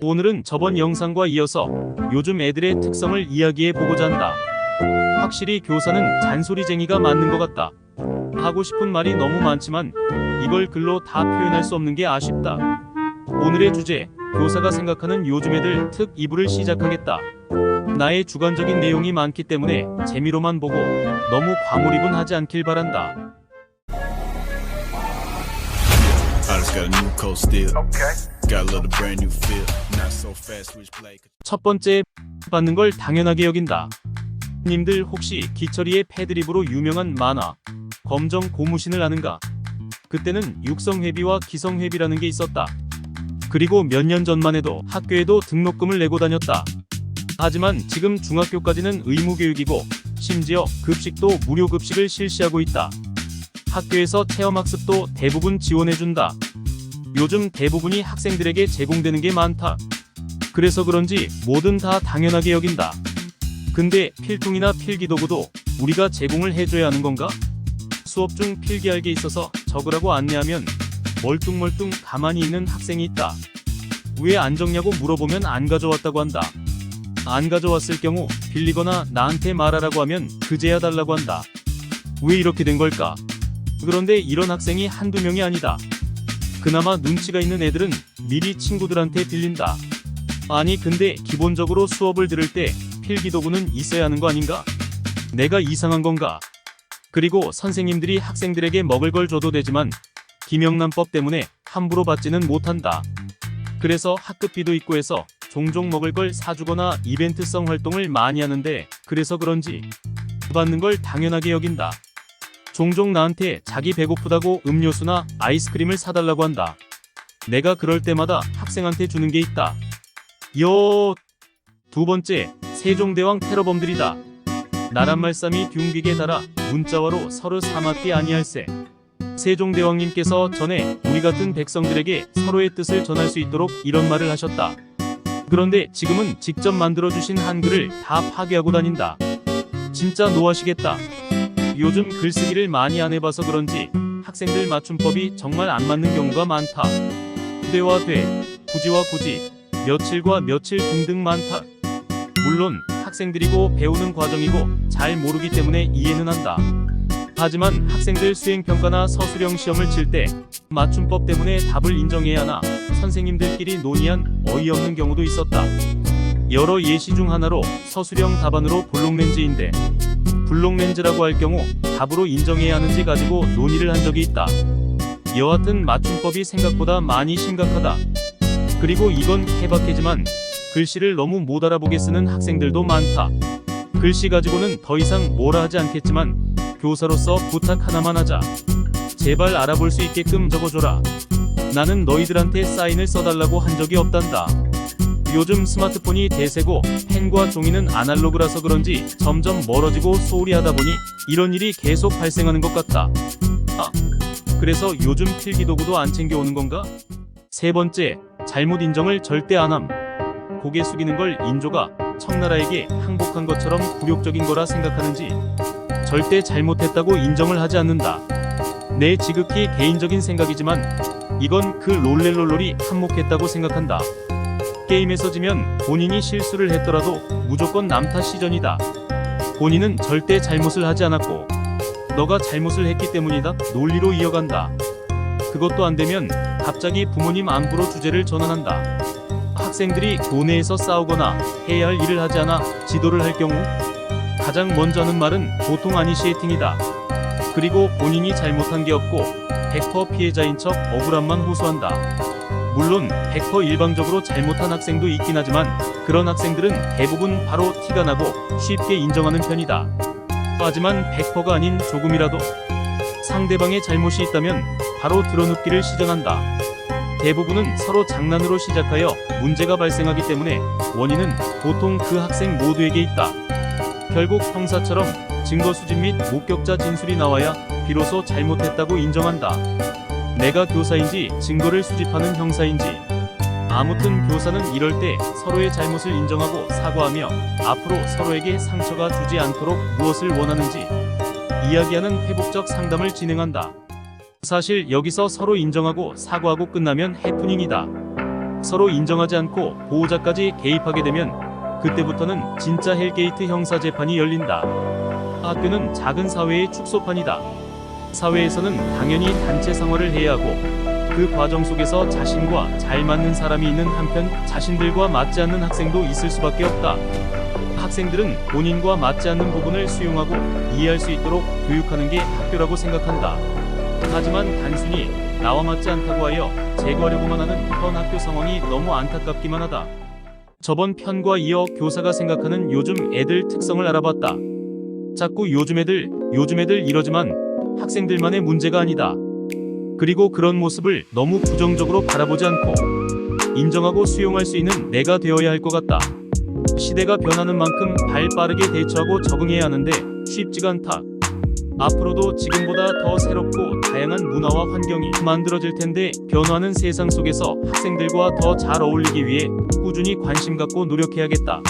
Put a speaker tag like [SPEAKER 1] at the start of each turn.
[SPEAKER 1] 오늘은 저번 영상과 이어서 요즘 애들의 특성을 이야기해 보고자 한다. 확실히 교사는 잔소리쟁이가 맞는 것 같다. 하고 싶은 말이 너무 많지만 이걸 글로 다 표현할 수 없는 게 아쉽다. 오늘의 주제, 교사가 생각하는 요즘 애들 특 2부를 시작하겠다. 나의 주관적인 내용이 많기 때문에 재미로만 보고 너무 과몰입은 하지 않길 바란다. 첫 번째, 받는 걸 당연하게 여긴다. 님들 혹시 기철이의 패드립으로 유명한 만화 검정 고무신을 아는가? 그때는 육성회비와 기성회비라는 게 있었다. 그리고 몇 년 전만 해도 학교에도 등록금을 내고 다녔다. 하지만 지금 중학교까지는 의무교육이고 심지어 급식도 무료급식을 실시하고 있다. 학교에서 체험학습도 대부분 지원해준다. 요즘 대부분이 학생들에게 제공되는 게 많다. 그래서 그런지 뭐든 다 당연하게 여긴다. 근데 필통이나 필기도구도 우리가 제공을 해줘야 하는 건가? 수업 중 필기할 게 있어서 적으라고 안내하면 멀뚱멀뚱 가만히 있는 학생이 있다. 왜 안 적냐고 물어보면 안 가져왔다고 한다. 안 가져왔을 경우 빌리거나 나한테 말하라고 하면 그제야 달라고 한다. 왜 이렇게 된 걸까? 그런데 이런 학생이 한두 명이 아니다. 그나마 눈치가 있는 애들은 미리 친구들한테 빌린다. 아니 근데 기본적으로 수업을 들을 때 필기도구는 있어야 하는 거 아닌가? 내가 이상한 건가? 그리고 선생님들이 학생들에게 먹을 걸 줘도 되지만 김영란법 때문에 함부로 받지는 못한다. 그래서 학급비도 있고 해서 종종 먹을 걸 사주거나 이벤트성 활동을 많이 하는데 그래서 그런지 받는 걸 당연하게 여긴다. 종종 나한테 자기 배고프다고 음료수나 아이스크림을 사달라고 한다. 내가 그럴 때마다 학생한테 주는 게 있다. 두 번째, 세종대왕 테러범들이다. 나란 말씀이 둥빅에 달아 문자와로 서로 사맞게 아니할세. 세종대왕님께서 전에 우리 같은 백성들에게 서로의 뜻을 전할 수 있도록 이런 말을 하셨다. 그런데 지금은 직접 만들어주신 한글을 다 파괴하고 다닌다. 진짜 노하시겠다. 요즘 글쓰기를 많이 안 해봐서 그런지 학생들 맞춤법이 정말 안 맞는 경우가 많다. 되와 돼, 굳이와 굳이, 며칠과 며칠 등등 많다. 물론 학생들이고 배우는 과정이고 잘 모르기 때문에 이해는 한다. 하지만 학생들 수행평가나 서술형 시험을 칠 때 맞춤법 때문에 답을 인정해야 하나 선생님들끼리 논의한 어이없는 경우도 있었다. 여러 예시 중 하나로 서술형 답안으로 볼록렌즈인데 블록렌즈라고 할 경우 답으로 인정해야 하는지 가지고 논의를 한 적이 있다. 여하튼 맞춤법이 생각보다 많이 심각하다. 그리고 이건 케바케지만 글씨를 너무 못 알아보게 쓰는 학생들도 많다. 글씨 가지고는 더 이상 뭐라 하지 않겠지만 교사로서 부탁 하나만 하자. 제발 알아볼 수 있게끔 적어줘라. 나는 너희들한테 사인을 써달라고 한 적이 없단다. 요즘 스마트폰이 대세고 펜과 종이는 아날로그라서 그런지 점점 멀어지고 소홀히 하다 보니 이런 일이 계속 발생하는 것 같다. 그래서 요즘 필기도구도 안 챙겨오는 건가? 세 번째, 잘못 인정을 절대 안 함. 고개 숙이는 걸 인조가 청나라에게 항복한 것처럼 굴욕적인 거라 생각하는지 절대 잘못했다고 인정을 하지 않는다. 내 지극히 개인적인 생각이지만 이건 그 롤렐롤롤이 한몫했다고 생각한다. 게임에서 지면 본인이 실수를 했더라도 무조건 남 탓 시전이다. 본인은 절대 잘못을 하지 않았고 너가 잘못을 했기 때문이다 논리로 이어간다. 그것도 안 되면 갑자기 부모님 안부로 주제를 전환한다. 학생들이 교내에서 싸우거나 해야 할 일을 하지 않아 지도를 할 경우 가장 먼저 하는 말은 보통 아니시에팅이다. 그리고 본인이 잘못한 게 없고 100% 피해자인 척 억울함만 호소한다. 물론 100% 일방적으로 잘못한 학생도 있긴 하지만 그런 학생들은 대부분 바로 티가 나고 쉽게 인정하는 편이다. 하지만 100%가 아닌 조금이라도 상대방의 잘못이 있다면 바로 드러눕기를 시전한다. 대부분은 서로 장난으로 시작하여 문제가 발생하기 때문에 원인은 보통 그 학생 모두에게 있다. 결국 형사처럼 증거 수집 및 목격자 진술이 나와야 비로소 잘못했다고 인정한다. 내가 교사인지 증거를 수집하는 형사인지. 아무튼 교사는 이럴 때 서로의 잘못을 인정하고 사과하며 앞으로 서로에게 상처가 주지 않도록 무엇을 원하는지 이야기하는 회복적 상담을 진행한다. 사실 여기서 서로 인정하고 사과하고 끝나면 해프닝이다. 서로 인정하지 않고 보호자까지 개입하게 되면 그때부터는 진짜 헬게이트 형사 재판이 열린다. 학교는 작은 사회의 축소판이다. 사회에서는 당연히 단체 생활을 해야 하고 그 과정 속에서 자신과 잘 맞는 사람이 있는 한편 자신들과 맞지 않는 학생도 있을 수밖에 없다. 학생들은 본인과 맞지 않는 부분을 수용하고 이해할 수 있도록 교육하는 게 학교라고 생각한다. 하지만 단순히 나와 맞지 않다고 하여 제거하려고만 하는 현 학교 상황이 너무 안타깝기만 하다. 저번 편과 이어 교사가 생각하는 요즘 애들 특성을 알아봤다. 자꾸 요즘 애들 이러지만 학생들만의 문제가 아니다. 그리고 그런 모습을 너무 부정적으로 바라보지 않고 인정하고 수용할 수 있는 내가 되어야 할 것 같다. 시대가 변하는 만큼 발 빠르게 대처하고 적응해야 하는데 쉽지가 않다. 앞으로도 지금보다 더 새롭고 다양한 문화와 환경이 만들어질 텐데 변화하는 세상 속에서 학생들과 더 잘 어울리기 위해 꾸준히 관심 갖고 노력해야겠다.